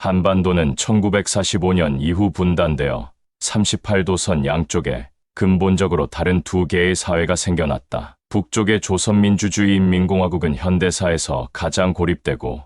한반도는 1945년 이후 분단되어 38도선 양쪽에 근본적으로 다른 두 개의 사회가 생겨났다. 북쪽의 조선민주주의인민공화국은 현대사에서 가장 고립되고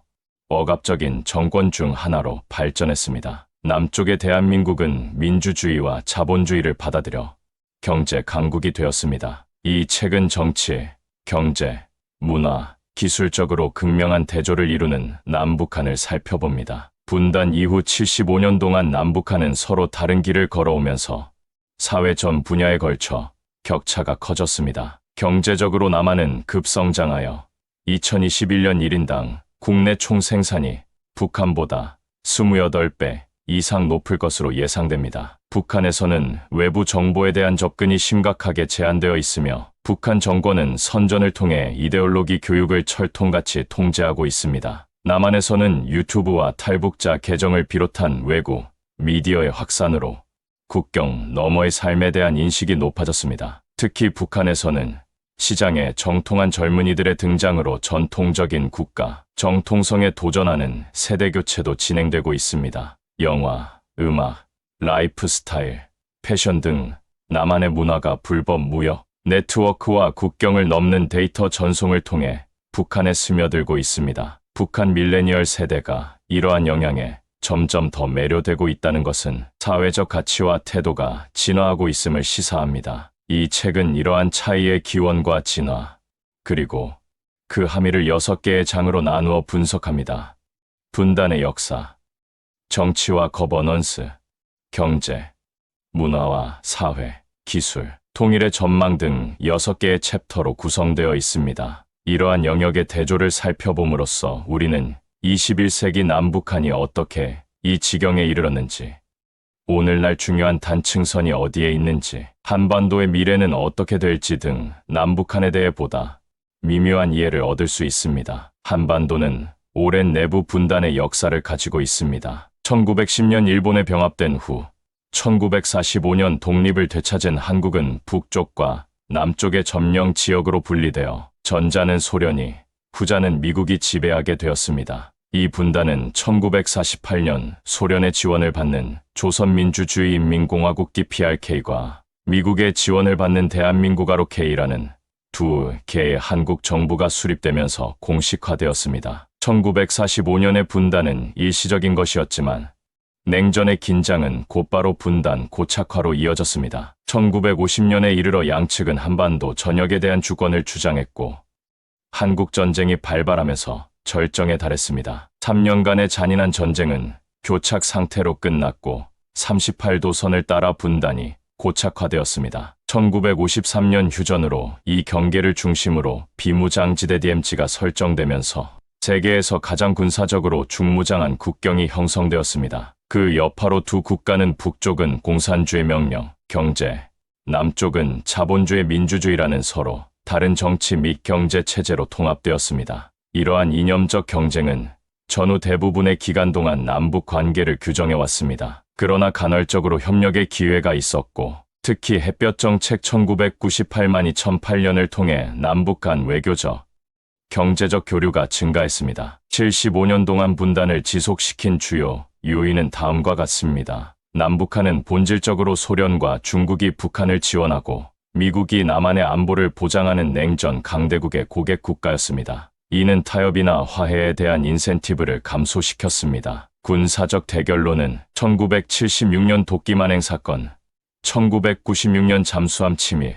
억압적인 정권 중 하나로 발전했습니다. 남쪽의 대한민국은 민주주의와 자본주의를 받아들여 경제 강국이 되었습니다. 이 책은 정치, 경제, 문화, 기술적으로 극명한 대조를 이루는 남북한을 살펴봅니다. 분단 이후 75년 동안 남북한은 서로 다른 길을 걸어오면서 사회 전 분야에 걸쳐 격차가 커졌습니다. 경제적으로 남한은 급성장하여 2021년 1인당 국내 총생산이 북한보다 28배 이상 높을 것으로 예상됩니다. 북한에서는 외부 정보에 대한 접근이 심각하게 제한되어 있으며 북한 정권은 선전을 통해 이데올로기 교육을 철통같이 통제하고 있습니다. 남한에서는 유튜브와 탈북자 계정을 비롯한 외구, 미디어의 확산으로 국경 너머의 삶에 대한 인식이 높아졌습니다. 특히 북한에서는 시장에 정통한 젊은이들의 등장으로 전통적인 국가, 정통성에 도전하는 세대교체도 진행되고 있습니다. 영화, 음악, 라이프스타일, 패션 등 남한의 문화가 불법 무역, 네트워크와 국경을 넘는 데이터 전송을 통해 북한에 스며들고 있습니다. 북한 밀레니얼 세대가 이러한 영향에 점점 더 매료되고 있다는 것은 사회적 가치와 태도가 진화하고 있음을 시사합니다. 이 책은 이러한 차이의 기원과 진화, 그리고 그 함의를 6개의 장으로 나누어 분석합니다. 분단의 역사, 정치와 거버넌스, 경제, 문화와 사회, 기술, 통일의 전망 등 6개의 챕터로 구성되어 있습니다. 이러한 영역의 대조를 살펴봄으로써 우리는 21세기 남북한이 어떻게 이 지경에 이르렀는지, 오늘날 중요한 단층선이 어디에 있는지, 한반도의 미래는 어떻게 될지 등 남북한에 대해 보다 미묘한 이해를 얻을 수 있습니다. 한반도는 오랜 내부 분단의 역사를 가지고 있습니다. 1910년 일본에 병합된 후 1945년 독립을 되찾은 한국은 북쪽과 남쪽의 점령 지역으로 분리되어 전자는 소련이, 후자는 미국이 지배하게 되었습니다. 이 분단은 1948년 소련의 지원을 받는 조선민주주의인민공화국 DPRK과 미국의 지원을 받는 대한민국 ROK라는 두 개의 한국 정부가 수립되면서 공식화되었습니다. 1945년의 분단은 일시적인 것이었지만 냉전의 긴장은 곧바로 분단, 고착화로 이어졌습니다. 1950년에 이르러 양측은 한반도 전역에 대한 주권을 주장했고 한국전쟁이 발발하면서 절정에 달했습니다. 3년간의 잔인한 전쟁은 교착 상태로 끝났고 38도선을 따라 분단이 고착화되었습니다. 1953년 휴전으로 이 경계를 중심으로 비무장지대 DMZ가 설정되면서 세계에서 가장 군사적으로 중무장한 국경이 형성되었습니다. 그 여파로 두 국가는 북쪽은 공산주의 명령, 경제, 남쪽은 자본주의 민주주의라는 서로 다른 정치 및 경제 체제로 통합되었습니다. 이러한 이념적 경쟁은 전후 대부분의 기간 동안 남북 관계를 규정해왔습니다. 그러나 간헐적으로 협력의 기회가 있었고 특히 햇볕 정책 1998-2008년을 통해 남북 간 외교적, 경제적 교류가 증가했습니다. 75년 동안 분단을 지속시킨 주요 요인은 다음과 같습니다. 남북한은 본질적으로 소련과 중국이 북한을 지원하고 미국이 남한의 안보를 보장하는 냉전 강대국의 고객 국가였습니다. 이는 타협이나 화해에 대한 인센티브를 감소시켰습니다. 군사적 대결로는 1976년 도끼만행 사건, 1996년 잠수함 침입,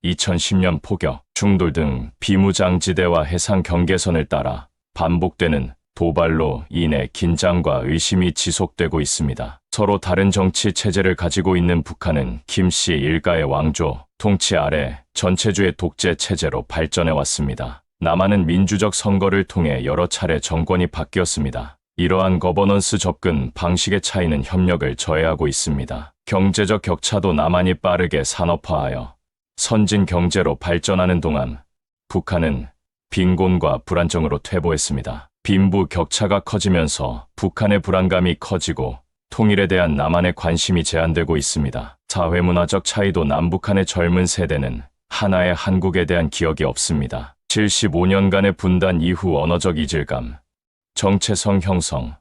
2010년 포격, 충돌 등 비무장지대와 해상 경계선을 따라 반복되는 도발로 인해 긴장과 의심이 지속되고 있습니다. 서로 다른 정치 체제를 가지고 있는 북한은 김씨 일가의 왕조 통치 아래 전체주의 독재 체제로 발전해왔습니다. 남한은 민주적 선거를 통해 여러 차례 정권이 바뀌었습니다. 이러한 거버넌스 접근 방식의 차이는 협력을 저해하고 있습니다. 경제적 격차도 남한이 빠르게 산업화하여 선진 경제로 발전하는 동안 북한은 빈곤과 불안정으로 퇴보했습니다. 빈부 격차가 커지면서 북한의 불안감이 커지고 통일에 대한 남한의 관심이 제한되고 있습니다. 사회문화적 차이도 남북한의 젊은 세대는 하나의 한국에 대한 기억이 없습니다. 75년간의 분단 이후 언어적 이질감, 정체성 형성,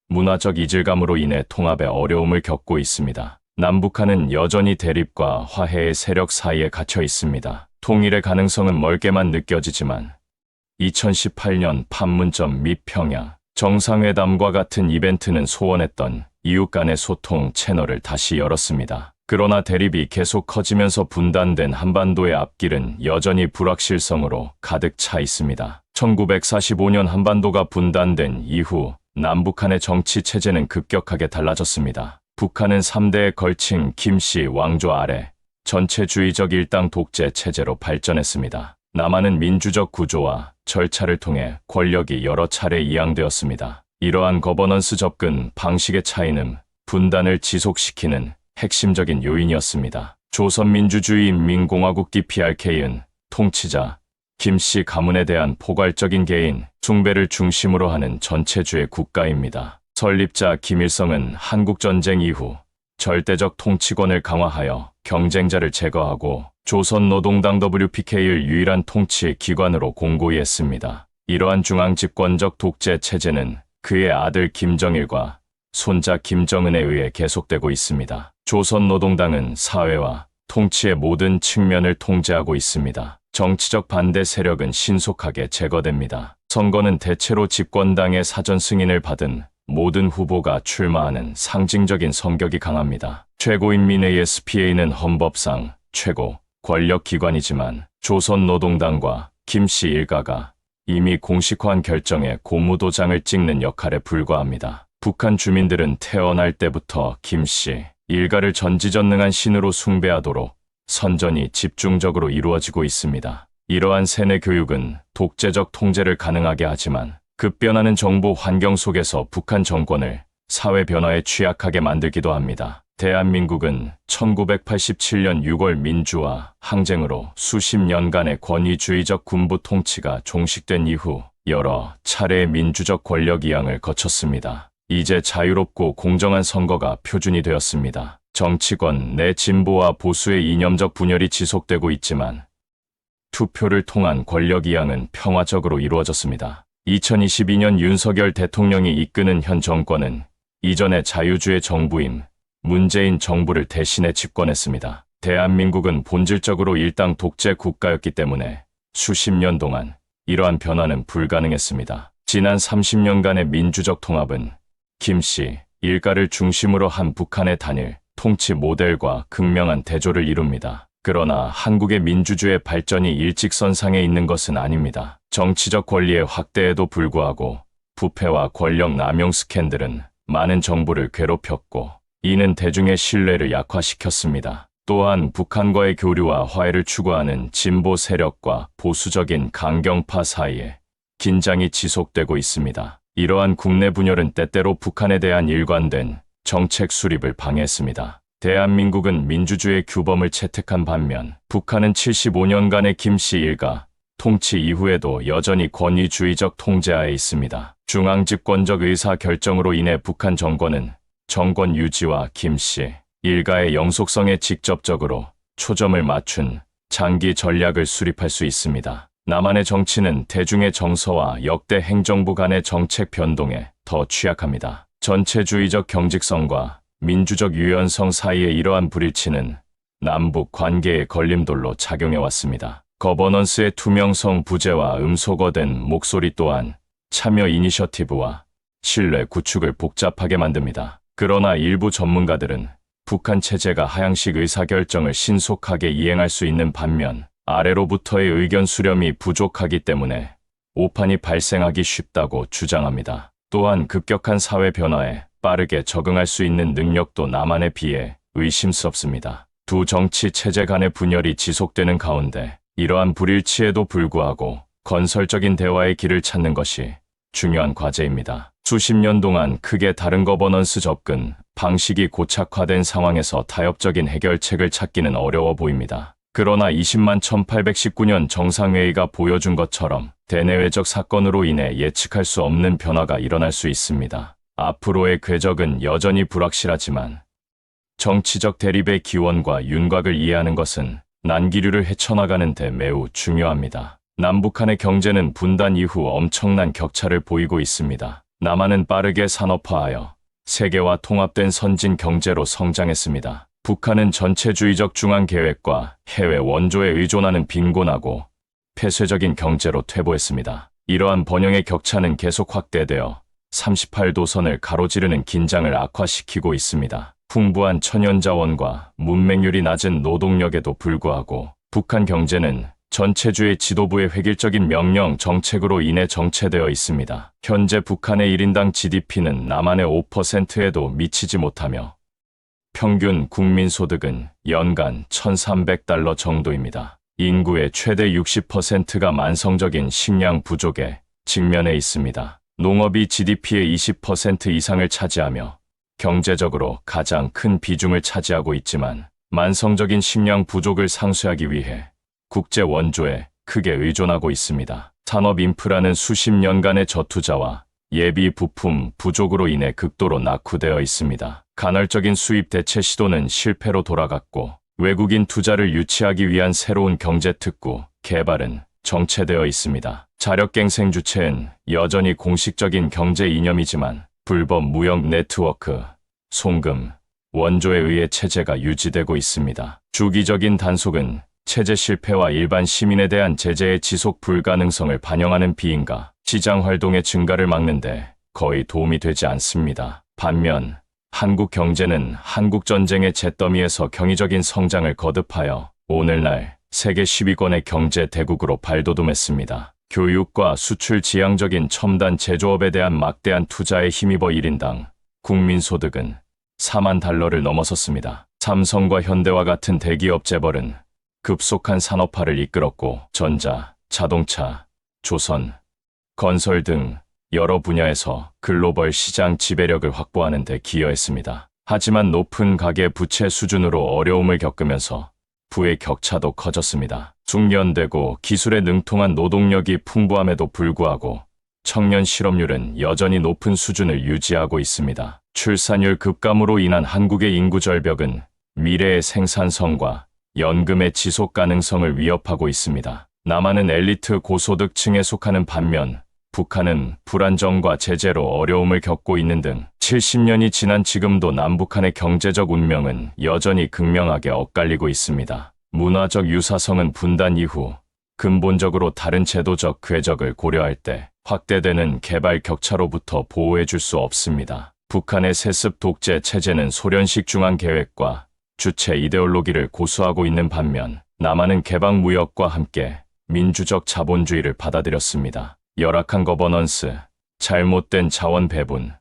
문화적 이질감으로 인해 통합에 어려움을 겪고 있습니다. 남북한은 여전히 대립과 화해의 세력 사이에 갇혀 있습니다. 통일의 가능성은 멀게만 느껴지지만 2018년 판문점 및 평양 정상회담과 같은 이벤트는 소원했던 이웃 간의 소통 채널을 다시 열었습니다. 그러나 대립이 계속 커지면서 분단된 한반도의 앞길은 여전히 불확실성으로 가득 차 있습니다. 1945년 한반도가 분단된 이후 남북한의 정치 체제는 급격하게 달라졌습니다. 북한은 3대에 걸친 김씨 왕조 아래 전체주의적 일당 독재 체제로 발전했습니다. 남한은 민주적 구조와 절차를 통해 권력이 여러 차례 이양되었습니다. 이러한 거버넌스 접근 방식의 차이는 분단을 지속시키는 핵심적인 요인이었습니다. 조선민주주의인민공화국 DPRK는 통치자 김씨 가문에 대한 포괄적인 개인 숭배를 중심으로 하는 전체주의 국가입니다. 설립자 김일성은 한국전쟁 이후 절대적 통치권을 강화하여 경쟁자를 제거하고 조선노동당 WPK를 유일한 통치 기관으로 공고히 했습니다. 이러한 중앙집권적 독재 체제는 그의 아들 김정일과 손자 김정은에 의해 계속되고 있습니다. 조선노동당은 사회와 통치의 모든 측면을 통제하고 있습니다. 정치적 반대 세력은 신속하게 제거됩니다. 선거는 대체로 집권당의 사전 승인을 받은 모든 후보가 출마하는 상징적인 성격이 강합니다. 최고인민회의 SPA는 헌법상 최고 권력기관이지만 조선노동당과 김씨 일가가 이미 공식화한 결정에 고무도장을 찍는 역할에 불과합니다. 북한 주민들은 태어날 때부터 김씨 일가를 전지전능한 신으로 숭배하도록 선전이 집중적으로 이루어지고 있습니다. 이러한 세뇌 교육은 독재적 통제를 가능하게 하지만 급변하는 정보 환경 속에서 북한 정권을 사회 변화에 취약하게 만들기도 합니다. 대한민국은 1987년 6월 민주화 항쟁으로 수십 년간의 권위주의적 군부 통치가 종식된 이후 여러 차례의 민주적 권력 이양을 거쳤습니다. 이제 자유롭고 공정한 선거가 표준이 되었습니다. 정치권 내 진보와 보수의 이념적 분열이 지속되고 있지만 투표를 통한 권력 이양은 평화적으로 이루어졌습니다. 2022년 윤석열 대통령이 이끄는 현 정권은 이전의 자유주의 정부임 문재인 정부를 대신해 집권했습니다. 대한민국은 본질적으로 일당 독재 국가였기 때문에 수십 년 동안 이러한 변화는 불가능했습니다. 지난 30년간의 민주적 통합은 김씨 일가를 중심으로 한 북한의 단일 통치 모델과 극명한 대조를 이룹니다. 그러나 한국의 민주주의 발전이 일직선상에 있는 것은 아닙니다. 정치적 권리의 확대에도 불구하고 부패와 권력 남용 스캔들은 많은 정부를 괴롭혔고 이는 대중의 신뢰를 약화시켰습니다. 또한 북한과의 교류와 화해를 추구하는 진보 세력과 보수적인 강경파 사이에 긴장이 지속되고 있습니다. 이러한 국내 분열은 때때로 북한에 대한 일관된 정책 수립을 방해했습니다. 대한민국은 민주주의 규범을 채택한 반면 북한은 75년간의 김씨 일가 통치 이후에도 여전히 권위주의적 통제하에 있습니다. 중앙집권적 의사결정으로 인해 북한 정권은 정권 유지와 김씨 일가의 영속성에 직접적으로 초점을 맞춘 장기 전략을 수립할 수 있습니다. 남한의 정치는 대중의 정서와 역대 행정부 간의 정책 변동에 더 취약합니다. 전체주의적 경직성과 민주적 유연성 사이의 이러한 불일치는 남북 관계의 걸림돌로 작용해왔습니다. 거버넌스의 투명성 부재와 음소거된 목소리 또한 참여 이니셔티브와 신뢰 구축을 복잡하게 만듭니다. 그러나 일부 전문가들은 북한 체제가 하향식 의사결정을 신속하게 이행할 수 있는 반면 아래로부터의 의견 수렴이 부족하기 때문에 오판이 발생하기 쉽다고 주장합니다. 또한 급격한 사회 변화에 빠르게 적응할 수 있는 능력도 남한에 비해 의심스럽습니다. 두 정치 체제 간의 분열이 지속되는 가운데 이러한 불일치에도 불구하고 건설적인 대화의 길을 찾는 것이 중요한 과제입니다. 수십 년 동안 크게 다른 거버넌스 접근 방식이 고착화된 상황에서 타협적인 해결책을 찾기는 어려워 보입니다. 그러나 20만 1819년 정상회의가 보여준 것처럼 대내외적 사건으로 인해 예측할 수 없는 변화가 일어날 수 있습니다. 앞으로의 궤적은 여전히 불확실하지만 정치적 대립의 기원과 윤곽을 이해하는 것은 난기류를 헤쳐나가는 데 매우 중요합니다. 남북한의 경제는 분단 이후 엄청난 격차를 보이고 있습니다. 남한은 빠르게 산업화하여 세계와 통합된 선진 경제로 성장했습니다. 북한은 전체주의적 중앙계획과 해외 원조에 의존하는 빈곤하고 폐쇄적인 경제로 퇴보했습니다. 이러한 번영의 격차는 계속 확대되어 38도선을 가로지르는 긴장을 악화시키고 있습니다. 풍부한 천연자원과 문맹률이 낮은 노동력에도 불구하고 북한 경제는 전체주의 지도부의 획일적인 명령 정책으로 인해 정체되어 있습니다. 현재 북한의 1인당 GDP는 남한의 5%에도 미치지 못하며 평균 국민소득은 연간 1,300달러 정도입니다. 인구의 최대 60%가 만성적인 식량 부족에 직면해 있습니다. 농업이 GDP의 20% 이상을 차지하며 경제적으로 가장 큰 비중을 차지하고 있지만 만성적인 식량 부족을 상쇄하기 위해 국제 원조에 크게 의존하고 있습니다. 산업 인프라는 수십 년간의 저투자와 예비 부품 부족으로 인해 극도로 낙후되어 있습니다. 간헐적인 수입 대체 시도는 실패로 돌아갔고 외국인 투자를 유치하기 위한 새로운 경제 특구 개발은 정체되어 있습니다. 자력갱생 주체는 여전히 공식적인 경제 이념이지만 불법 무역 네트워크, 송금, 원조에 의해 체제가 유지되고 있습니다. 주기적인 단속은 체제 실패와 일반 시민에 대한 제재의 지속 불가능성을 반영하는 비인가 시장 활동의 증가를 막는데 거의 도움이 되지 않습니다. 반면 한국 경제는 한국 전쟁의 잿더미에서 경이적인 성장을 거듭하여 오늘날 세계 10위권의 경제 대국으로 발돋움했습니다. 교육과 수출 지향적인 첨단 제조업에 대한 막대한 투자에 힘입어 1인당 국민소득은 4만 달러를 넘어섰습니다. 삼성과 현대와 같은 대기업 재벌은 급속한 산업화를 이끌었고 전자, 자동차, 조선, 건설 등 여러 분야에서 글로벌 시장 지배력을 확보하는 데 기여했습니다. 하지만 높은 가계 부채 수준으로 어려움을 겪으면서 부의 격차도 커졌습니다. 숙련되고 기술에 능통한 노동력이 풍부함에도 불구하고 청년 실업률은 여전히 높은 수준을 유지하고 있습니다. 출산율 급감으로 인한 한국의 인구 절벽은 미래의 생산성과 연금의 지속 가능성을 위협하고 있습니다. 남한은 엘리트 고소득층에 속하는 반면 북한은 불안정과 제재로 어려움을 겪고 있는 등 70년이 지난 지금도 남북한의 경제적 운명은 여전히 극명하게 엇갈리고 있습니다. 문화적 유사성은 분단 이후 근본적으로 다른 제도적 궤적을 고려할 때 확대되는 개발 격차로부터 보호해줄 수 없습니다. 북한의 세습 독재 체제는 소련식 중앙계획과 주체 이데올로기를 고수하고 있는 반면 남한은 개방무역과 함께 민주적 자본주의를 받아들였습니다. 열악한 거버넌스, 잘못된 자원 배분,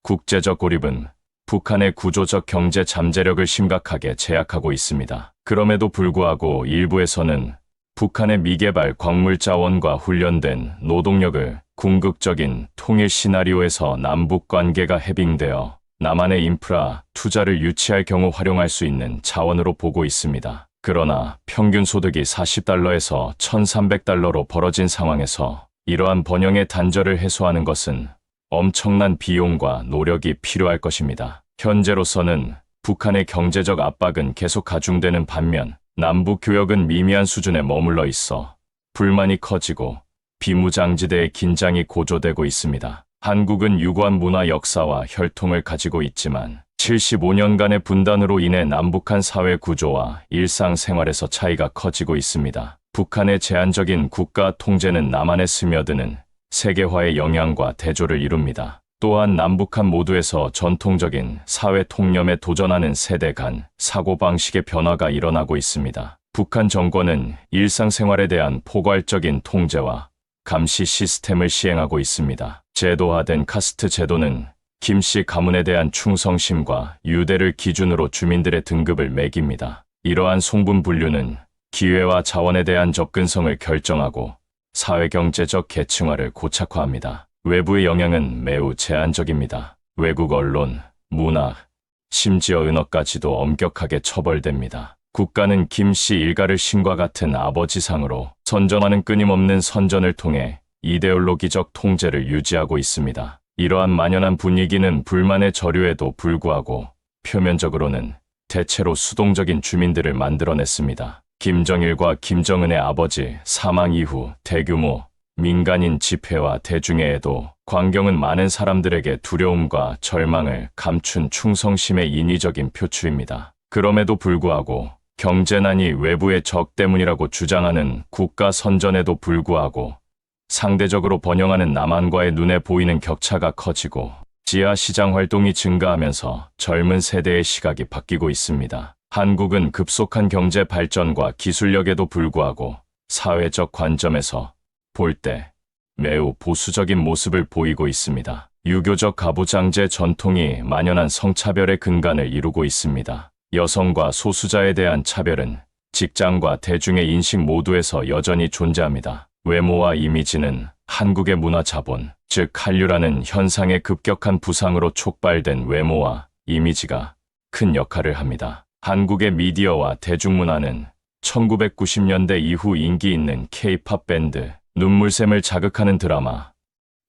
국제적 고립은 북한의 구조적 경제 잠재력을 심각하게 제약하고 있습니다. 그럼에도 불구하고 일부에서는 북한의 미개발 광물 자원과 훈련된 노동력을 궁극적인 통일 시나리오에서 남북 관계가 해빙되어 남한의 인프라 투자를 유치할 경우 활용할 수 있는 자원으로 보고 있습니다. 그러나 평균 소득이 40달러에서 1,300달러로 벌어진 상황에서 이러한 번영의 단절을 해소하는 것은 엄청난 비용과 노력이 필요할 것입니다. 현재로서는 북한의 경제적 압박은 계속 가중되는 반면 남북 교역은 미미한 수준에 머물러 있어 불만이 커지고 비무장지대의 긴장이 고조되고 있습니다. 한국은 유구한 문화 역사와 혈통을 가지고 있지만 75년간의 분단으로 인해 남북한 사회 구조와 일상생활에서 차이가 커지고 있습니다. 북한의 제한적인 국가 통제는 남한에 스며드는 세계화의 영향과 대조를 이룹니다. 또한 남북한 모두에서 전통적인 사회 통념에 도전하는 세대 간 사고방식의 변화가 일어나고 있습니다. 북한 정권은 일상생활에 대한 포괄적인 통제와 감시 시스템을 시행하고 있습니다. 제도화된 카스트 제도는 김씨 가문에 대한 충성심과 유대를 기준으로 주민들의 등급을 매깁니다. 이러한 송분 분류는 기회와 자원에 대한 접근성을 결정하고 사회경제적 계층화를 고착화합니다. 외부의 영향은 매우 제한적입니다. 외국 언론, 문학, 심지어 은어까지도 엄격하게 처벌됩니다. 국가는 김씨 일가를 신과 같은 아버지상으로 선전하는 끊임없는 선전을 통해 이데올로기적 통제를 유지하고 있습니다. 이러한 만연한 분위기는 불만의 저류에도 불구하고 표면적으로는 대체로 수동적인 주민들을 만들어냈습니다. 김정일과 김정은의 아버지 사망 이후 대규모 민간인 집회와 대중회에도 광경은 많은 사람들에게 두려움과 절망을 감춘 충성심의 인위적인 표출입니다. 그럼에도 불구하고 경제난이 외부의 적 때문이라고 주장하는 국가 선전에도 불구하고 상대적으로 번영하는 남한과의 눈에 보이는 격차가 커지고 지하 시장 활동이 증가하면서 젊은 세대의 시각이 바뀌고 있습니다. 한국은 급속한 경제 발전과 기술력에도 불구하고 사회적 관점에서 볼 때 매우 보수적인 모습을 보이고 있습니다. 유교적 가부장제 전통이 만연한 성차별의 근간을 이루고 있습니다. 여성과 소수자에 대한 차별은 직장과 대중의 인식 모두에서 여전히 존재합니다. 외모와 이미지는 한국의 문화 자본, 즉 한류라는 현상의 급격한 부상으로 촉발된 외모와 이미지가 큰 역할을 합니다. 한국의 미디어와 대중문화는 1990년대 이후 인기 있는 K-팝 밴드, 눈물샘을 자극하는 드라마,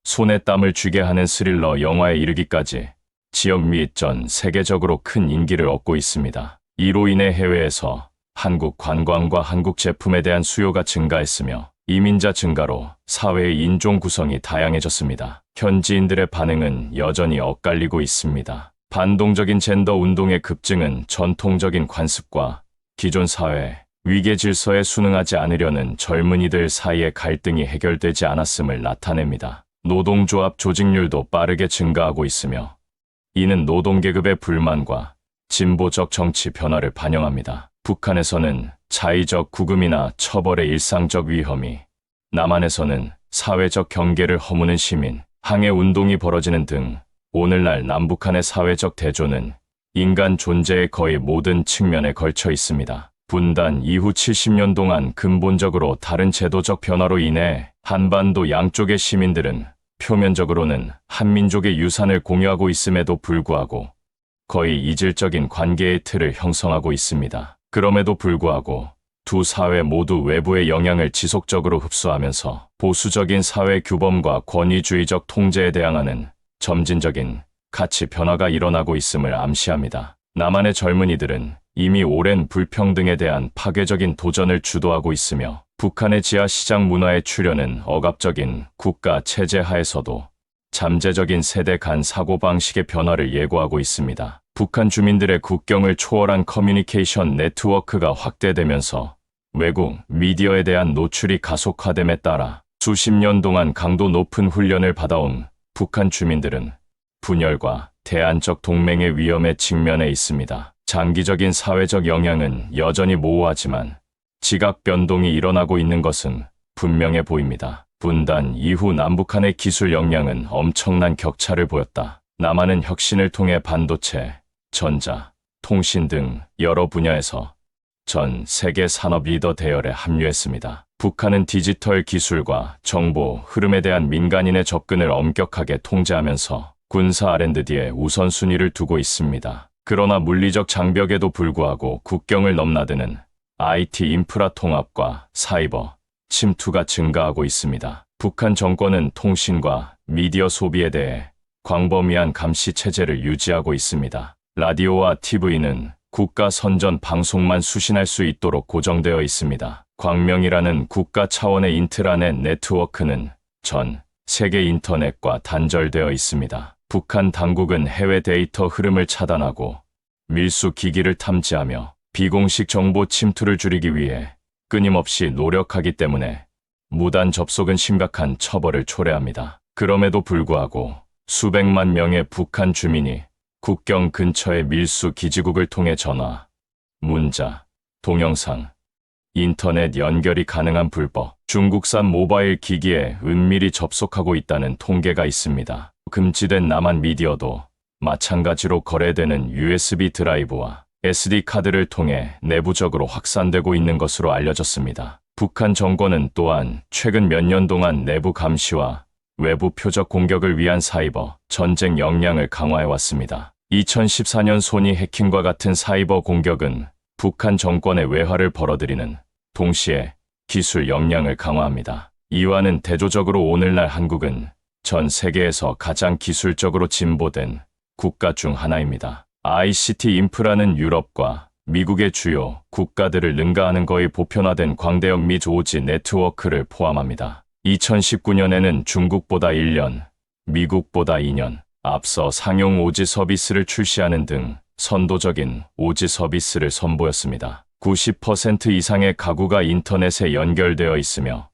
손에 땀을 쥐게 하는 스릴러 영화에 이르기까지 지역 및 전 세계적으로 큰 인기를 얻고 있습니다. 이로 인해 해외에서 한국 관광과 한국 제품에 대한 수요가 증가했으며 이민자 증가로 사회의 인종 구성이 다양해졌습니다. 현지인들의 반응은 여전히 엇갈리고 있습니다. 반동적인 젠더 운동의 급증은 전통적인 관습과 기존 사회, 위계 질서에 순응하지 않으려는 젊은이들 사이의 갈등이 해결되지 않았음을 나타냅니다. 노동조합 조직률도 빠르게 증가하고 있으며 이는 노동계급의 불만과 진보적 정치 변화를 반영합니다. 북한에서는 자의적 구금이나 처벌의 일상적 위험이, 남한에서는 사회적 경계를 허무는 시민, 항해 운동이 벌어지는 등 오늘날 남북한의 사회적 대조는 인간 존재의 거의 모든 측면에 걸쳐 있습니다. 분단 이후 70년 동안 근본적으로 다른 제도적 변화로 인해 한반도 양쪽의 시민들은 표면적으로는 한민족의 유산을 공유하고 있음에도 불구하고 거의 이질적인 관계의 틀을 형성하고 있습니다. 그럼에도 불구하고 두 사회 모두 외부의 영향을 지속적으로 흡수하면서 보수적인 사회 규범과 권위주의적 통제에 대항하는 점진적인 가치 변화가 일어나고 있음을 암시합니다. 남한의 젊은이들은 이미 오랜 불평등에 대한 파괴적인 도전을 주도하고 있으며 북한의 지하시장 문화의 출현은 억압적인 국가 체제 하에서도 잠재적인 세대 간 사고방식의 변화를 예고하고 있습니다. 북한 주민들의 국경을 초월한 커뮤니케이션 네트워크가 확대되면서 외국 미디어에 대한 노출이 가속화됨에 따라 수십 년 동안 강도 높은 훈련을 받아온 북한 주민들은 분열과 대안적 동맹의 위험에 직면해 있습니다. 장기적인 사회적 영향은 여전히 모호하지만 지각 변동이 일어나고 있는 것은 분명해 보입니다. 분단 이후 남북한의 기술 역량은 엄청난 격차를 보였다. 남한은 혁신을 통해 반도체, 전자, 통신 등 여러 분야에서 전 세계 산업 리더 대열에 합류했습니다. 북한은 디지털 기술과 정보 흐름에 대한 민간인의 접근을 엄격하게 통제하면서 군사 R&D에 우선순위를 두고 있습니다. 그러나 물리적 장벽에도 불구하고 국경을 넘나드는 IT 인프라 통합과 사이버 침투가 증가하고 있습니다. 북한 정권은 통신과 미디어 소비에 대해 광범위한 감시 체제를 유지하고 있습니다. 라디오와 TV는 국가 선전 방송만 수신할 수 있도록 고정되어 있습니다. 광명이라는 국가 차원의 인트라넷 네트워크는 전 세계 인터넷과 단절되어 있습니다. 북한 당국은 해외 데이터 흐름을 차단하고 밀수 기기를 탐지하며 비공식 정보 침투를 줄이기 위해 끊임없이 노력하기 때문에 무단 접속은 심각한 처벌을 초래합니다. 그럼에도 불구하고 수백만 명의 북한 주민이 국경 근처의 밀수 기지국을 통해 전화, 문자, 동영상, 인터넷 연결이 가능한 불법 중국산 모바일 기기에 은밀히 접속하고 있다는 통계가 있습니다. 금지된 남한 미디어도 마찬가지로 거래되는 USB 드라이브와 SD 카드를 통해 내부적으로 확산되고 있는 것으로 알려졌습니다. 북한 정권은 또한 최근 몇 년 동안 내부 감시와 외부 표적 공격을 위한 사이버 전쟁 역량을 강화해왔습니다. 2014년 소니 해킹과 같은 사이버 공격은 북한 정권의 외화를 벌어들이는 동시에 기술 역량을 강화합니다. 이와는 대조적으로 오늘날 한국은 전 세계에서 가장 기술적으로 진보된 국가 중 하나입니다. ICT 인프라는 유럽과 미국의 주요 국가들을 능가하는 거의 보편화된 광대역 및 5G 네트워크를 포함합니다. 2019년에는 중국보다 1년, 미국보다 2년 앞서 상용 오지 서비스를 출시하는 등 선도적인 오지 서비스를 선보였습니다. 90% 이상의 가구가 인터넷에 연결되어 있으며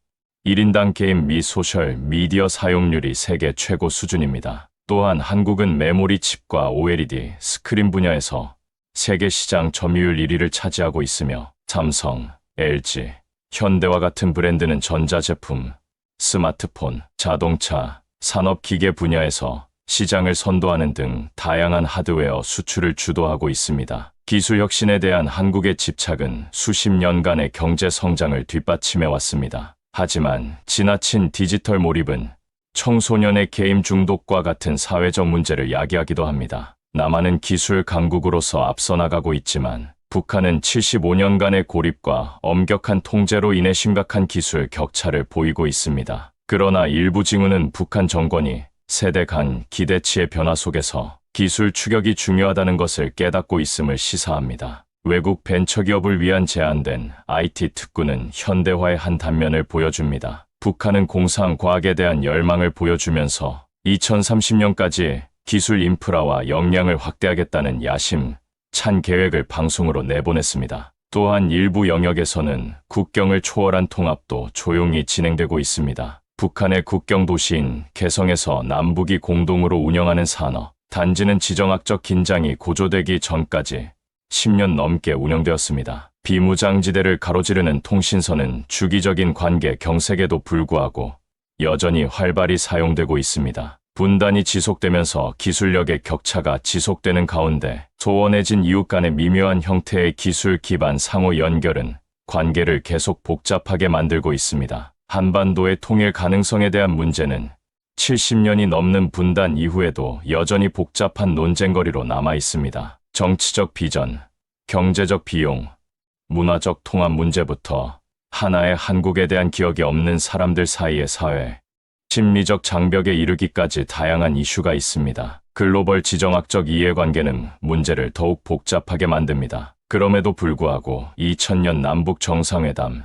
1인당 게임 및 소셜 미디어 사용률이 세계 최고 수준입니다. 또한 한국은 메모리 칩과 OLED 스크린 분야에서 세계 시장 점유율 1위를 차지하고 있으며 삼성, LG, 현대와 같은 브랜드는 전자제품, 스마트폰, 자동차, 산업기계 분야에서 시장을 선도하는 등 다양한 하드웨어 수출을 주도하고 있습니다. 기술 혁신에 대한 한국의 집착은 수십 년간의 경제 성장을 뒷받침해 왔습니다. 하지만 지나친 디지털 몰입은 청소년의 게임 중독과 같은 사회적 문제를 야기하기도 합니다. 남한은 기술 강국으로서 앞서 나가고 있지만 북한은 75년간의 고립과 엄격한 통제로 인해 심각한 기술 격차를 보이고 있습니다. 그러나 일부 징후는 북한 정권이 세대 간 기대치의 변화 속에서 기술 추격이 중요하다는 것을 깨닫고 있음을 시사합니다. 외국 벤처기업을 위한 제한된 IT 특구는 현대화의 한 단면을 보여줍니다. 북한은 공상과학에 대한 열망을 보여주면서 2030년까지 기술 인프라와 역량을 확대하겠다는 야심 찬 계획을 방송으로 내보냈습니다. 또한 일부 영역에서는 국경을 초월한 통합도 조용히 진행되고 있습니다. 북한의 국경 도시인 개성에서 남북이 공동으로 운영하는 산업 단지는 지정학적 긴장이 고조되기 전까지 10년 넘게 운영되었습니다. 비무장지대를 가로지르는 통신선은 주기적인 관계 경색에도 불구하고 여전히 활발히 사용되고 있습니다. 분단이 지속되면서 기술력의 격차가 지속되는 가운데 소원해진 이웃 간의 미묘한 형태의 기술 기반 상호 연결은 관계를 계속 복잡하게 만들고 있습니다. 한반도의 통일 가능성에 대한 문제는 70년이 넘는 분단 이후에도 여전히 복잡한 논쟁거리로 남아 있습니다. 정치적 비전, 경제적 비용, 문화적 통합 문제부터 하나의 한국에 대한 기억이 없는 사람들 사이의 사회, 심리적 장벽에 이르기까지 다양한 이슈가 있습니다. 글로벌 지정학적 이해관계는 문제를 더욱 복잡하게 만듭니다. 그럼에도 불구하고 2000년 남북 정상회담,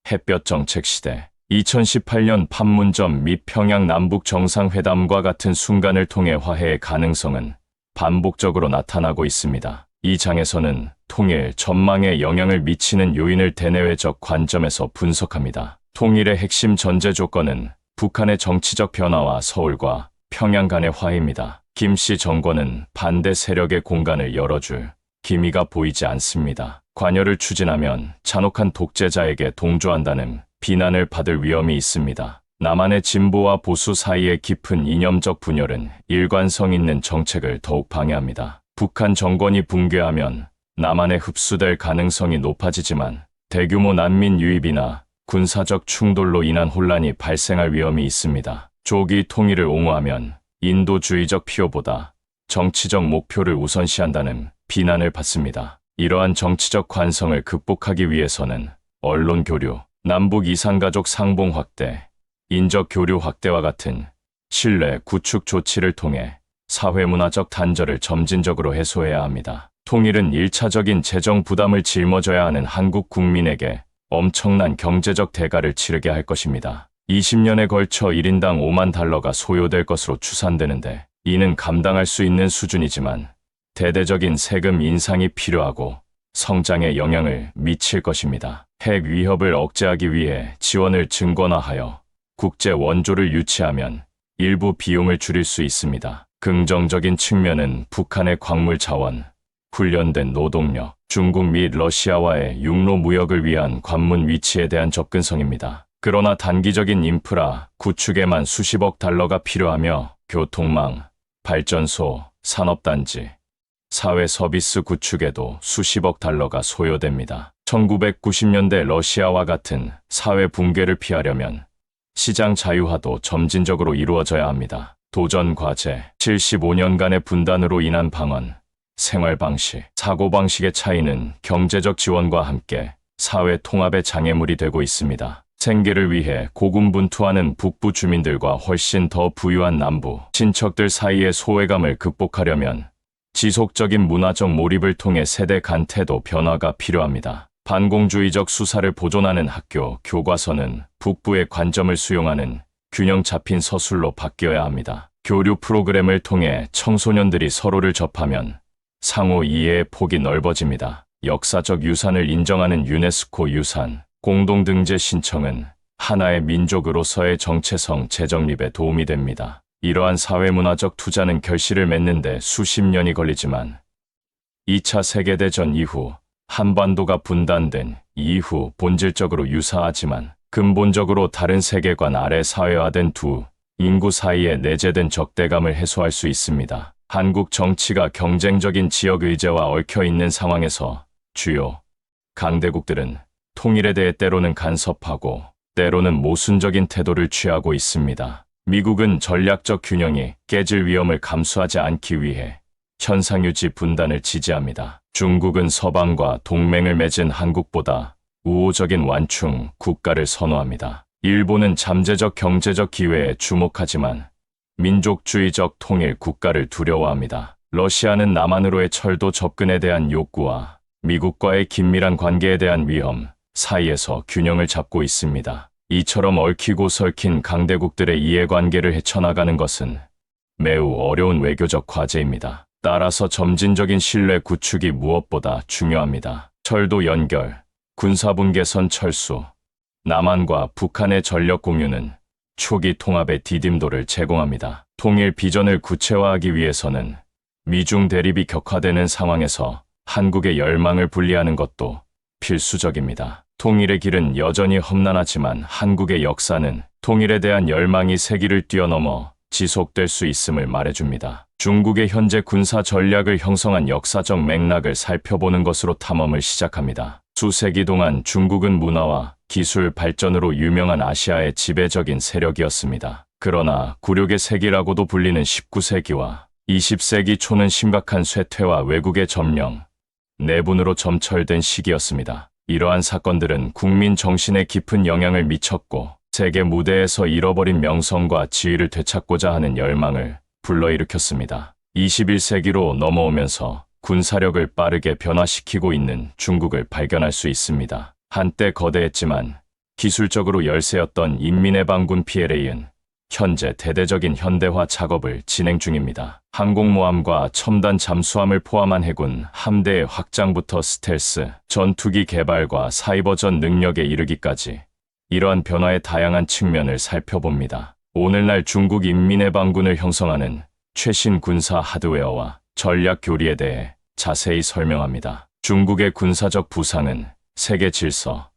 햇볕 정책 시대, 2018년 판문점 및 평양 남북 정상회담과 같은 순간을 통해 화해의 가능성은 반복적으로 나타나고 있습니다. 이 장에서는 통일 전망에 영향을 미치는 요인을 대내외적 관점에서 분석합니다. 통일의 핵심 전제 조건은 북한의 정치적 변화와 서울과 평양 간의 화해입니다. 김씨 정권은 반대 세력의 공간을 열어줄 기미가 보이지 않습니다. 관여를 추진하면 잔혹한 독재자에게 동조한다는 비난을 받을 위험이 있습니다. 남한의 진보와 보수 사이의 깊은 이념적 분열은 일관성 있는 정책을 더욱 방해합니다. 북한 정권이 붕괴하면 남한에 흡수될 가능성이 높아지지만 대규모 난민 유입이나 군사적 충돌로 인한 혼란이 발생할 위험이 있습니다. 조기 통일을 옹호하면 인도주의적 필요보다 정치적 목표를 우선시한다는 비난을 받습니다. 이러한 정치적 관성을 극복하기 위해서는 언론 교류, 남북 이산가족 상봉 확대, 인적 교류 확대와 같은 신뢰 구축 조치를 통해 사회문화적 단절을 점진적으로 해소해야 합니다. 통일은 1차적인 재정 부담을 짊어져야 하는 한국 국민에게 엄청난 경제적 대가를 치르게 할 것입니다. 20년에 걸쳐 1인당 5만 달러가 소요될 것으로 추산되는데 이는 감당할 수 있는 수준이지만 대대적인 세금 인상이 필요하고 성장에 영향을 미칠 것입니다. 핵 위협을 억제하기 위해 지원을 증권화하여 국제 원조를 유치하면 일부 비용을 줄일 수 있습니다. 긍정적인 측면은 북한의 광물 자원, 훈련된 노동력, 중국 및 러시아와의 육로 무역을 위한 관문 위치에 대한 접근성입니다. 그러나 단기적인 인프라 구축에만 수십억 달러가 필요하며 교통망, 발전소, 산업단지, 사회 서비스 구축에도 수십억 달러가 소요됩니다. 1990년대 러시아와 같은 사회 붕괴를 피하려면 시장 자유화도 점진적으로 이루어져야 합니다. 도전 과제, 75년간의 분단으로 인한 방언, 생활 방식, 사고방식의 차이는 경제적 지원과 함께 사회 통합의 장애물이 되고 있습니다. 생계를 위해 고군분투하는 북부 주민들과 훨씬 더 부유한 남부, 친척들 사이의 소외감을 극복하려면 지속적인 문화적 몰입을 통해 세대 간 태도 변화가 필요합니다. 반공주의적 수사를 보존하는 학교, 교과서는 북부의 관점을 수용하는 균형 잡힌 서술로 바뀌어야 합니다. 교류 프로그램을 통해 청소년들이 서로를 접하면 상호 이해의 폭이 넓어집니다. 역사적 유산을 인정하는 유네스코 유산 공동등재 신청은 하나의 민족으로서의 정체성 재정립에 도움이 됩니다. 이러한 사회문화적 투자는 결실을 맺는 데 수십 년이 걸리지만 2차 세계대전 이후 한반도가 분단된 이후 본질적으로 유사하지만 근본적으로 다른 세계관 아래 사회화된 두 인구 사이에 내재된 적대감을 해소할 수 있습니다. 한국 정치가 경쟁적인 지역 의제와 얽혀 있는 상황에서 주요 강대국들은 통일에 대해 때로는 간섭하고 때로는 모순적인 태도를 취하고 있습니다. 미국은 전략적 균형이 깨질 위험을 감수하지 않기 위해 현상유지 분단을 지지합니다. 중국은 서방과 동맹을 맺은 한국보다 우호적인 완충 국가를 선호합니다. 일본은 잠재적 경제적 기회에 주목하지만 민족주의적 통일 국가를 두려워합니다. 러시아는 남한으로의 철도 접근에 대한 욕구와 미국과의 긴밀한 관계에 대한 위험 사이에서 균형을 잡고 있습니다. 이처럼 얽히고 설킨 강대국들의 이해관계를 헤쳐나가는 것은 매우 어려운 외교적 과제입니다. 따라서 점진적인 신뢰 구축이 무엇보다 중요합니다. 철도 연결, 군사분계선 철수, 남한과 북한의 전력 공유는 초기 통합의 디딤돌을 제공합니다. 통일 비전을 구체화하기 위해서는 미중 대립이 격화되는 상황에서 한국의 열망을 분리하는 것도 필수적입니다. 통일의 길은 여전히 험난하지만 한국의 역사는 통일에 대한 열망이 세기를 뛰어넘어 지속될 수 있음을 말해줍니다. 중국의 현재 군사 전략을 형성한 역사적 맥락을 살펴보는 것으로 탐험을 시작합니다. 수세기 동안 중국은 문화와 기술 발전으로 유명한 아시아의 지배적인 세력이었습니다. 그러나 굴욕의 세기라고도 불리는 19세기와 20세기 초는 심각한 쇠퇴와 외국의 점령, 내분으로 점철된 시기였습니다. 이러한 사건들은 국민 정신에 깊은 영향을 미쳤고 세계 무대에서 잃어버린 명성과 지위를 되찾고자 하는 열망을 불러일으켰습니다. 21세기로 넘어오면서 군사력을 빠르게 변화시키고 있는 중국을 발견할 수 있습니다. 한때 거대했지만 기술적으로 열세였던 인민해방군 PLA는 현재 대대적인 현대화 작업을 진행 중입니다. 항공모함과 첨단 잠수함을 포함한 해군 함대의 확장부터 스텔스, 전투기 개발과 사이버전 능력에 이르기까지 이러한 변화의 다양한 측면을 살펴봅니다. 오늘날 중국 인민해방군을 형성하는 최신 군사 하드웨어와 전략 교리에 대해 자세히 설명합니다. 중국의 군사적 부상은 세계 질서,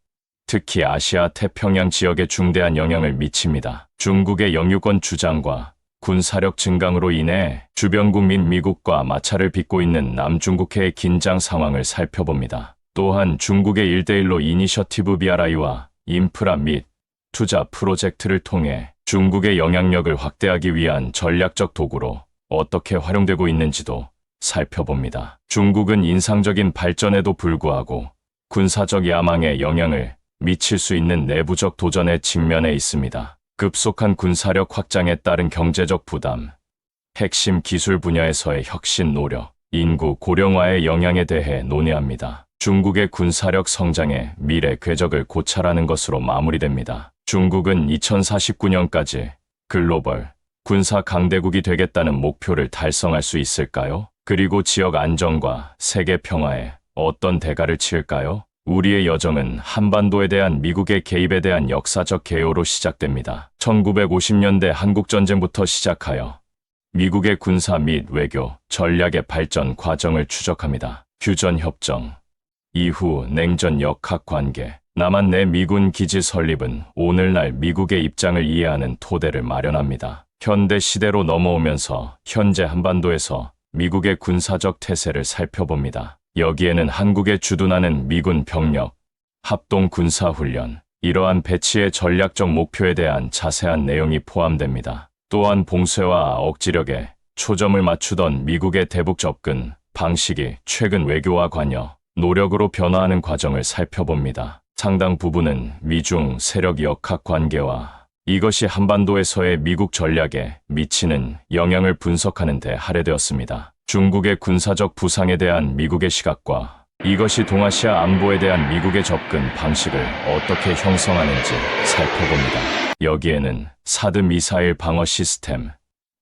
특히 아시아 태평양 지역에 중대한 영향을 미칩니다. 중국의 영유권 주장과 군사력 증강으로 인해 주변 국민 미국과 마찰을 빚고 있는 남중국해의 긴장 상황을 살펴봅니다. 또한 중국의 1대1로 이니셔티브 BRI와 인프라 및 투자 프로젝트를 통해 중국의 영향력을 확대하기 위한 전략적 도구로 어떻게 활용되고 있는지도 살펴봅니다. 중국은 인상적인 발전에도 불구하고 군사적 야망에 영향을 미칠 수 있는 내부적 도전에 직면해 있습니다. 급속한 군사력 확장에 따른 경제적 부담, 핵심 기술 분야에서의 혁신 노력, 인구 고령화의 영향에 대해 논의합니다. 중국의 군사력 성장의 미래 궤적을 고찰하는 것으로 마무리됩니다. 중국은 2049년까지 글로벌 군사 강대국이 되겠다는 목표를 달성할 수 있을까요? 그리고 지역 안정과 세계 평화에 어떤 대가를 치을까요? 우리의 여정은 한반도에 대한 미국의 개입에 대한 역사적 개요로 시작됩니다. 1950년대 한국전쟁부터 시작하여 미국의 군사 및 외교, 전략의 발전 과정을 추적합니다. 휴전협정, 이후 냉전 역학관계, 남한 내 미군 기지 설립은 오늘날 미국의 입장을 이해하는 토대를 마련합니다. 현대 시대로 넘어오면서 현재 한반도에서 미국의 군사적 태세를 살펴봅니다. 여기에는 한국에 주둔하는 미군 병력, 합동 군사훈련, 이러한 배치의 전략적 목표에 대한 자세한 내용이 포함됩니다. 또한 봉쇄와 억지력에 초점을 맞추던 미국의 대북 접근 방식이 최근 외교와 관여, 노력으로 변화하는 과정을 살펴봅니다. 상당 부분은 미중 세력 역학 관계와 이것이 한반도에서의 미국 전략에 미치는 영향을 분석하는 데 할애되었습니다. 중국의 군사적 부상에 대한 미국의 시각과 이것이 동아시아 안보에 대한 미국의 접근 방식을 어떻게 형성하는지 살펴봅니다. 여기에는 사드 미사일 방어 시스템,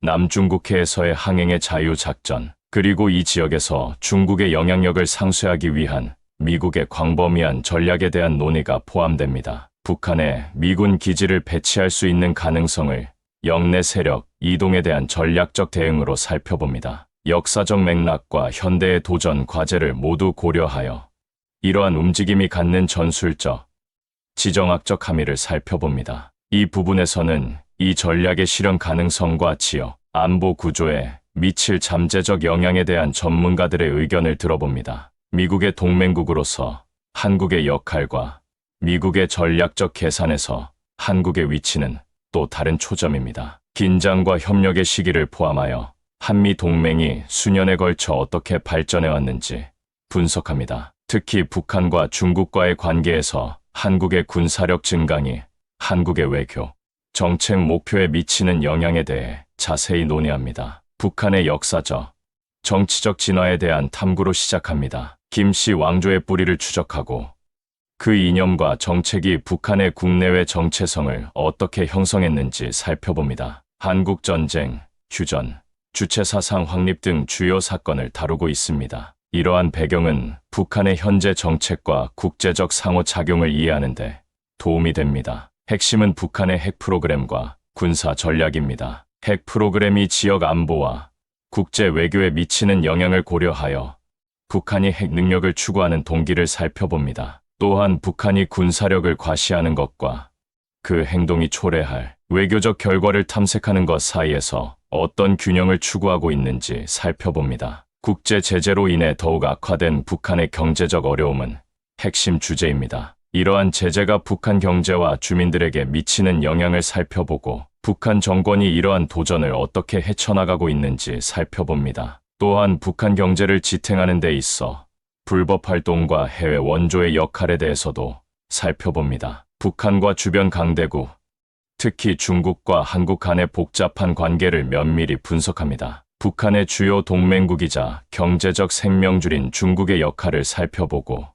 남중국해에서의 항행의 자유작전, 그리고 이 지역에서 중국의 영향력을 상쇄하기 위한 미국의 광범위한 전략에 대한 논의가 포함됩니다. 북한에 미군 기지를 배치할 수 있는 가능성을 영내 세력 이동에 대한 전략적 대응으로 살펴봅니다. 역사적 맥락과 현대의 도전 과제를 모두 고려하여 이러한 움직임이 갖는 전술적, 지정학적 함의를 살펴봅니다. 이 부분에서는 이 전략의 실현 가능성과 지역, 안보 구조에 미칠 잠재적 영향에 대한 전문가들의 의견을 들어봅니다. 미국의 동맹국으로서 한국의 역할과 미국의 전략적 계산에서 한국의 위치는 또 다른 초점입니다. 긴장과 협력의 시기를 포함하여 한미 동맹이 수년에 걸쳐 어떻게 발전해왔는지 분석합니다. 특히 북한과 중국과의 관계에서 한국의 군사력 증강이 한국의 외교, 정책 목표에 미치는 영향에 대해 자세히 논의합니다. 북한의 역사적, 정치적 진화에 대한 탐구로 시작합니다. 김씨 왕조의 뿌리를 추적하고 그 이념과 정책이 북한의 국내외 정체성을 어떻게 형성했는지 살펴봅니다. 한국전쟁, 휴전, 주체사상 확립 등 주요 사건을 다루고 있습니다. 이러한 배경은 북한의 현재 정책과 국제적 상호작용을 이해하는 데 도움이 됩니다. 핵심은 북한의 핵 프로그램과 군사 전략입니다. 핵 프로그램이 지역 안보와 국제 외교에 미치는 영향을 고려하여 북한이 핵 능력을 추구하는 동기를 살펴봅니다. 또한 북한이 군사력을 과시하는 것과 그 행동이 초래할 외교적 결과를 탐색하는 것 사이에서 어떤 균형을 추구하고 있는지 살펴봅니다. 국제 제재로 인해 더욱 악화된 북한의 경제적 어려움은 핵심 주제입니다. 이러한 제재가 북한 경제와 주민들에게 미치는 영향을 살펴보고 북한 정권이 이러한 도전을 어떻게 헤쳐나가고 있는지 살펴봅니다. 또한 북한 경제를 지탱하는 데 있어 불법 활동과 해외 원조의 역할에 대해서도 살펴봅니다. 북한과 주변 강대국, 특히 중국과 한국 간의 복잡한 관계를 면밀히 분석합니다. 북한의 주요 동맹국이자 경제적 생명줄인 중국의 역할을 살펴보고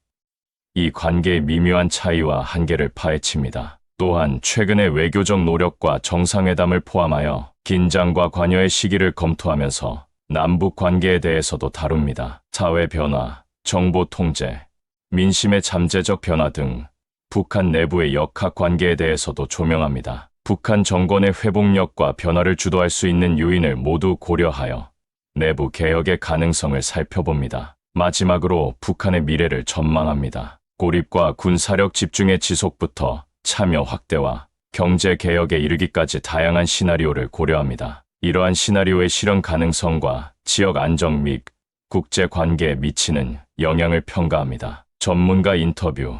이 관계의 미묘한 차이와 한계를 파헤칩니다. 또한 최근의 외교적 노력과 정상회담을 포함하여 긴장과 관여의 시기를 검토하면서 남북 관계에 대해서도 다룹니다. 사회 변화, 정보 통제, 민심의 잠재적 변화 등 북한 내부의 역학 관계에 대해서도 조명합니다. 북한 정권의 회복력과 변화를 주도할 수 있는 요인을 모두 고려하여 내부 개혁의 가능성을 살펴봅니다. 마지막으로 북한의 미래를 전망합니다. 고립과 군사력 집중의 지속부터 참여 확대와 경제 개혁에 이르기까지 다양한 시나리오를 고려합니다. 이러한 시나리오의 실현 가능성과 지역 안정 및 국제 관계에 미치는 영향을 평가합니다. 전문가 인터뷰,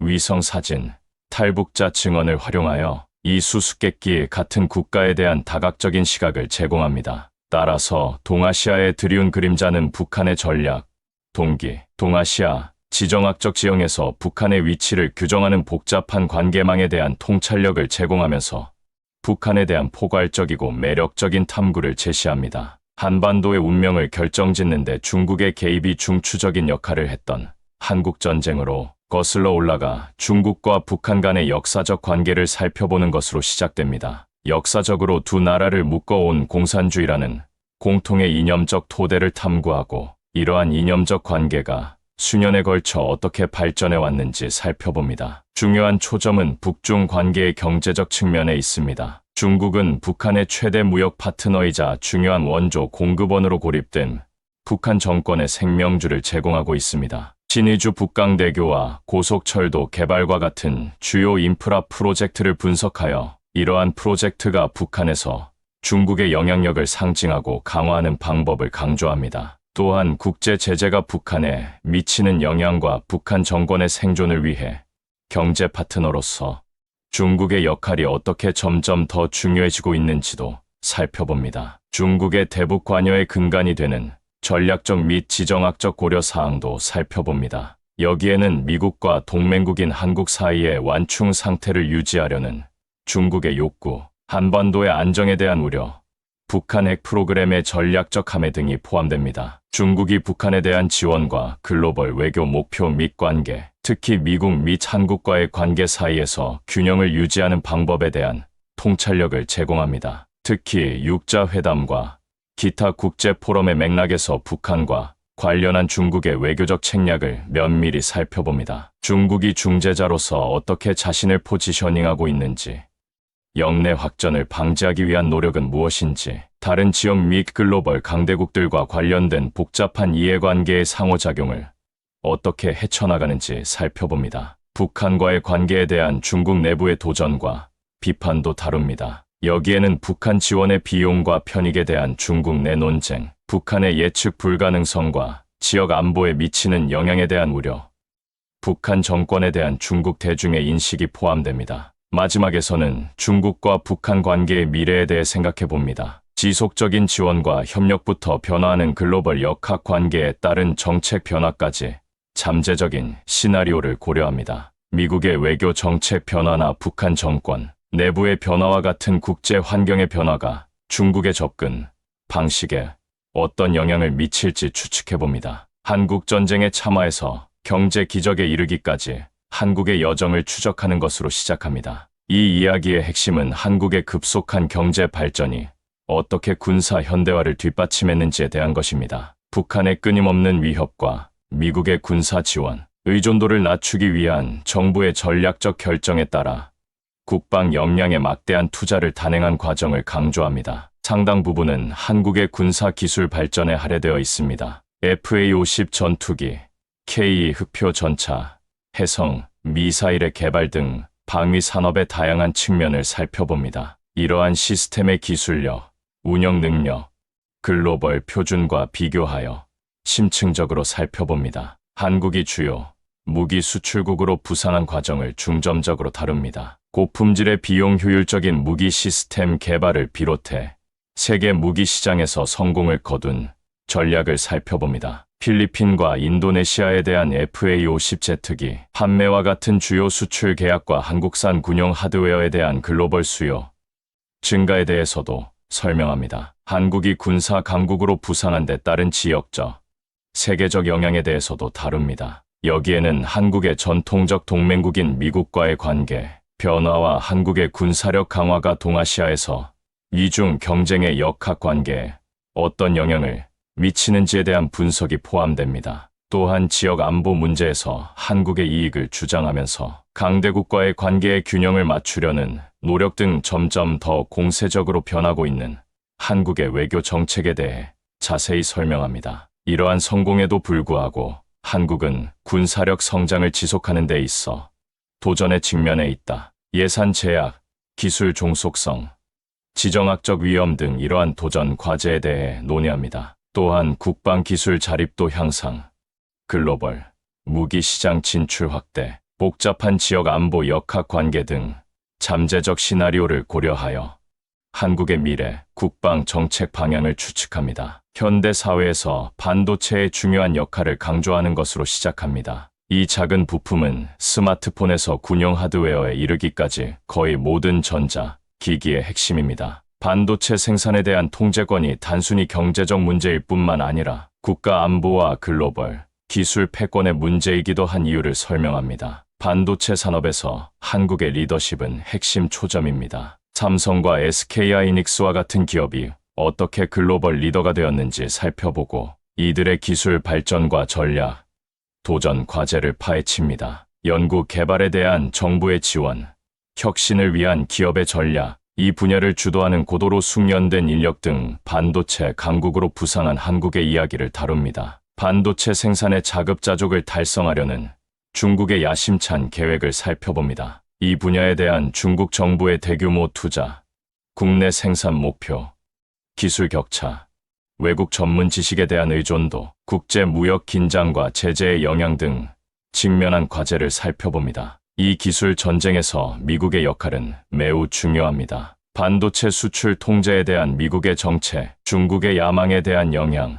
위성 사진, 탈북자 증언을 활용하여 이 수수께끼 같은 국가에 대한 다각적인 시각을 제공합니다. 따라서 동아시아의 드리운 그림자는 북한의 전략, 동기, 동아시아, 지정학적 지형에서 북한의 위치를 규정하는 복잡한 관계망에 대한 통찰력을 제공하면서 북한에 대한 포괄적이고 매력적인 탐구를 제시합니다. 한반도의 운명을 결정짓는 데 중국의 개입이 중추적인 역할을 했던 한국전쟁으로 거슬러 올라가 중국과 북한 간의 역사적 관계를 살펴보는 것으로 시작됩니다. 역사적으로 두 나라를 묶어온 공산주의라는 공통의 이념적 토대를 탐구하고 이러한 이념적 관계가 수년에 걸쳐 어떻게 발전해 왔는지 살펴봅니다. 중요한 초점은 북중 관계의 경제적 측면에 있습니다. 중국은 북한의 최대 무역 파트너이자 중요한 원조 공급원으로 고립된 북한 정권의 생명줄을 제공하고 있습니다. 신의주 북강대교와 고속철도 개발과 같은 주요 인프라 프로젝트를 분석하여 이러한 프로젝트가 북한에서 중국의 영향력을 상징하고 강화하는 방법을 강조합니다. 또한 국제 제재가 북한에 미치는 영향과 북한 정권의 생존을 위해 경제 파트너로서 중국의 역할이 어떻게 점점 더 중요해지고 있는지도 살펴봅니다. 중국의 대북 관여의 근간이 되는 전략적 및 지정학적 고려 사항도 살펴봅니다. 여기에는 미국과 동맹국인 한국 사이의 완충 상태를 유지하려는 중국의 욕구, 한반도의 안정에 대한 우려, 북한 핵 프로그램의 전략적 함해 등이 포함됩니다. 중국이 북한에 대한 지원과 글로벌 외교 목표 및 관계, 특히 미국 및 한국과의 관계 사이에서 균형을 유지하는 방법에 대한 통찰력을 제공합니다. 특히 육자회담과 기타 국제 포럼의 맥락에서 북한과 관련한 중국의 외교적 책략을 면밀히 살펴봅니다. 중국이 중재자로서 어떻게 자신을 포지셔닝하고 있는지, 영내 확전을 방지하기 위한 노력은 무엇인지, 다른 지역 및 글로벌 강대국들과 관련된 복잡한 이해관계의 상호작용을 어떻게 헤쳐나가는지 살펴봅니다. 북한과의 관계에 대한 중국 내부의 도전과 비판도 다룹니다. 여기에는 북한 지원의 비용과 편익에 대한 중국 내 논쟁, 북한의 예측 불가능성과 지역 안보에 미치는 영향에 대한 우려, 북한 정권에 대한 중국 대중의 인식이 포함됩니다. 마지막에서는 중국과 북한 관계의 미래에 대해 생각해 봅니다. 지속적인 지원과 협력부터 변화하는 글로벌 역학 관계에 따른 정책 변화까지 잠재적인 시나리오를 고려합니다. 미국의 외교 정책 변화나 북한 정권 내부의 변화와 같은 국제 환경의 변화가 중국의 접근 방식에 어떤 영향을 미칠지 추측해 봅니다. 한국 전쟁의 참화에서 경제 기적에 이르기까지 한국의 여정을 추적하는 것으로 시작합니다. 이 이야기의 핵심은 한국의 급속한 경제 발전이 어떻게 군사 현대화를 뒷받침했는지에 대한 것입니다. 북한의 끊임없는 위협과 미국의 군사 지원, 의존도를 낮추기 위한 정부의 전략적 결정에 따라 국방 역량에 막대한 투자를 단행한 과정을 강조합니다. 상당 부분은 한국의 군사 기술 발전에 할애되어 있습니다. FA-50 전투기, K 흑표 전차, 해성, 미사일의 개발 등 방위 산업의 다양한 측면을 살펴봅니다. 이러한 시스템의 기술력, 운영 능력, 글로벌 표준과 비교하여 심층적으로 살펴봅니다. 한국이 주요 무기 수출국으로 부상한 과정을 중점적으로 다룹니다. 고품질의 비용 효율적인 무기 시스템 개발을 비롯해 세계 무기 시장에서 성공을 거둔 전략을 살펴봅니다. 필리핀과 인도네시아에 대한 FA-50 제트기 판매와 같은 주요 수출 계약과 한국산 군용 하드웨어에 대한 글로벌 수요 증가에 대해서도 설명합니다. 한국이 군사 강국으로 부상한 데 따른 지역적, 세계적 영향에 대해서도 다룹니다. 여기에는 한국의 전통적 동맹국인 미국과의 관계, 변화와 한국의 군사력 강화가 동아시아에서 이중 경쟁의 역학 관계에 어떤 영향을 미치는지에 대한 분석이 포함됩니다. 또한 지역 안보 문제에서 한국의 이익을 주장하면서 강대국과의 관계의 균형을 맞추려는 노력 등 점점 더 공세적으로 변하고 있는 한국의 외교 정책에 대해 자세히 설명합니다. 이러한 성공에도 불구하고 한국은 군사력 성장을 지속하는 데 있어 도전의 직면에 있다. 예산 제약, 기술 종속성, 지정학적 위험 등 이러한 도전 과제에 대해 논의합니다. 또한 국방 기술 자립도 향상, 글로벌, 무기 시장 진출 확대, 복잡한 지역 안보 역학 관계 등 잠재적 시나리오를 고려하여 한국의 미래 국방 정책 방향을 추측합니다. 현대 사회에서 반도체의 중요한 역할을 강조하는 것으로 시작합니다. 이 작은 부품은 스마트폰에서 군용 하드웨어에 이르기까지 거의 모든 전자, 기기의 핵심입니다. 반도체 생산에 대한 통제권이 단순히 경제적 문제일 뿐만 아니라 국가 안보와 글로벌, 기술 패권의 문제이기도 한 이유를 설명합니다. 반도체 산업에서 한국의 리더십은 핵심 초점입니다. 삼성과 SK하이닉스와 같은 기업이 어떻게 글로벌 리더가 되었는지 살펴보고 이들의 기술 발전과 전략, 도전 과제를 파헤칩니다. 연구 개발에 대한 정부의 지원, 혁신을 위한 기업의 전략, 이 분야를 주도하는 고도로 숙련된 인력 등 반도체 강국으로 부상한 한국의 이야기를 다룹니다. 반도체 생산의 자급자족을 달성하려는 중국의 야심찬 계획을 살펴봅니다. 이 분야에 대한 중국 정부의 대규모 투자, 국내 생산 목표, 기술 격차, 외국 전문 지식에 대한 의존도, 국제 무역 긴장과 제재의 영향 등 직면한 과제를 살펴봅니다. 이 기술 전쟁에서 미국의 역할은 매우 중요합니다. 반도체 수출 통제에 대한 미국의 정책, 중국의 야망에 대한 영향,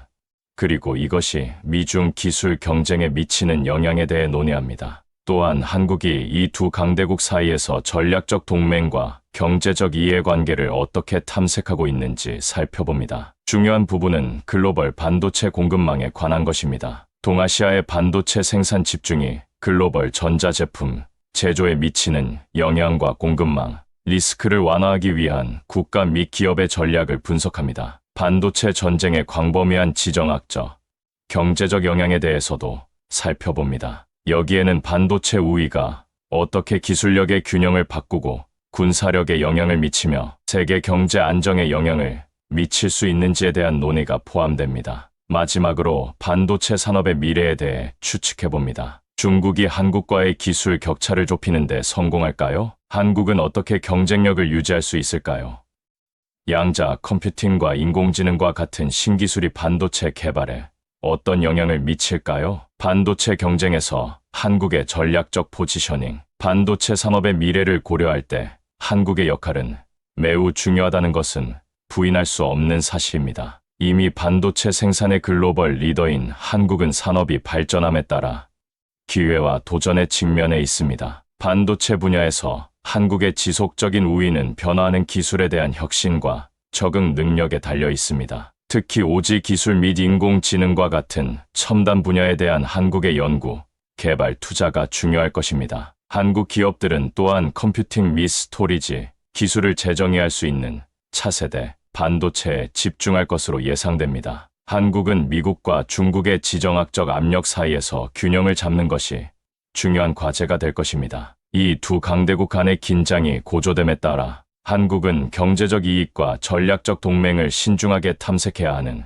그리고 이것이 미중 기술 경쟁에 미치는 영향에 대해 논의합니다. 또한 한국이 이 두 강대국 사이에서 전략적 동맹과 경제적 이해관계를 어떻게 탐색하고 있는지 살펴봅니다. 중요한 부분은 글로벌 반도체 공급망에 관한 것입니다. 동아시아의 반도체 생산 집중이 글로벌 전자제품 제조에 미치는 영향과 공급망, 리스크를 완화하기 위한 국가 및 기업의 전략을 분석합니다. 반도체 전쟁의 광범위한 지정학적, 경제적 영향에 대해서도 살펴봅니다. 여기에는 반도체 우위가 어떻게 기술력의 균형을 바꾸고 군사력에 영향을 미치며 세계 경제 안정에 영향을 미칠 수 있는지에 대한 논의가 포함됩니다. 마지막으로 반도체 산업의 미래에 대해 추측해봅니다. 중국이 한국과의 기술 격차를 좁히는 데 성공할까요? 한국은 어떻게 경쟁력을 유지할 수 있을까요? 양자 컴퓨팅과 인공지능과 같은 신기술이 반도체 개발에 어떤 영향을 미칠까요? 반도체 경쟁에서 한국의 전략적 포지셔닝, 반도체 산업의 미래를 고려할 때 한국의 역할은 매우 중요하다는 것은 부인할 수 없는 사실입니다. 이미 반도체 생산의 글로벌 리더인 한국은 산업이 발전함에 따라 기회와 도전에 직면해 있습니다. 반도체 분야에서 한국의 지속적인 우위는 변화하는 기술에 대한 혁신과 적응 능력에 달려 있습니다. 특히 오지 기술 및 인공지능과 같은 첨단 분야에 대한 한국의 연구, 개발 투자가 중요할 것입니다. 한국 기업들은 또한 컴퓨팅 및 스토리지, 기술을 재정의할 수 있는 차세대 반도체에 집중할 것으로 예상됩니다. 한국은 미국과 중국의 지정학적 압력 사이에서 균형을 잡는 것이 중요한 과제가 될 것입니다. 이 두 강대국 간의 긴장이 고조됨에 따라 한국은 경제적 이익과 전략적 동맹을 신중하게 탐색해야 하는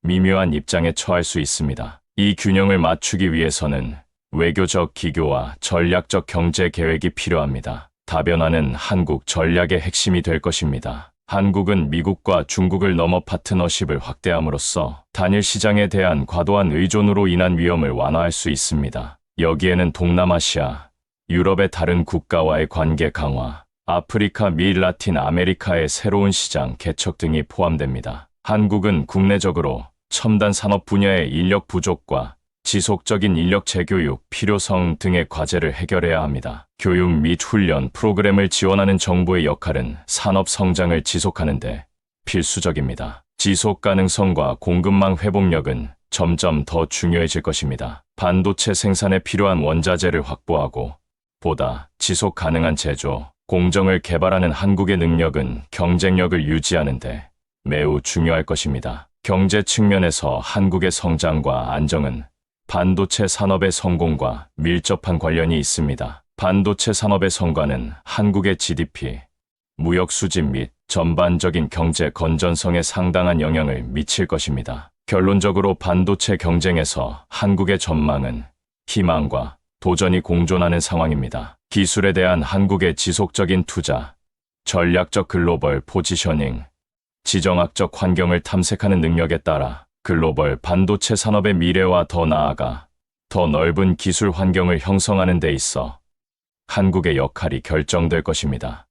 미묘한 입장에 처할 수 있습니다. 이 균형을 맞추기 위해서는 외교적 기교와 전략적 경제 계획이 필요합니다. 다변화는 한국 전략의 핵심이 될 것입니다. 한국은 미국과 중국을 넘어 파트너십을 확대함으로써 단일 시장에 대한 과도한 의존으로 인한 위험을 완화할 수 있습니다. 여기에는 동남아시아, 유럽의 다른 국가와의 관계 강화, 아프리카 및 라틴 아메리카의 새로운 시장 개척 등이 포함됩니다. 한국은 국내적으로 첨단 산업 분야의 인력 부족과 지속적인 인력 재교육 필요성 등의 과제를 해결해야 합니다. 교육 및 훈련 프로그램을 지원하는 정부의 역할은 산업 성장을 지속하는 데 필수적입니다. 지속 가능성과 공급망 회복력은 점점 더 중요해질 것입니다. 반도체 생산에 필요한 원자재를 확보하고 보다 지속 가능한 제조, 공정을 개발하는 한국의 능력은 경쟁력을 유지하는 데 매우 중요할 것입니다. 경제 측면에서 한국의 성장과 안정은 반도체 산업의 성공과 밀접한 관련이 있습니다. 반도체 산업의 성과는 한국의 GDP, 무역 수지 및 전반적인 경제 건전성에 상당한 영향을 미칠 것입니다. 결론적으로 반도체 경쟁에서 한국의 전망은 희망과 도전이 공존하는 상황입니다. 기술에 대한 한국의 지속적인 투자, 전략적 글로벌 포지셔닝, 지정학적 환경을 탐색하는 능력에 따라 글로벌 반도체 산업의 미래와 더 나아가 더 넓은 기술 환경을 형성하는 데 있어 한국의 역할이 결정될 것입니다.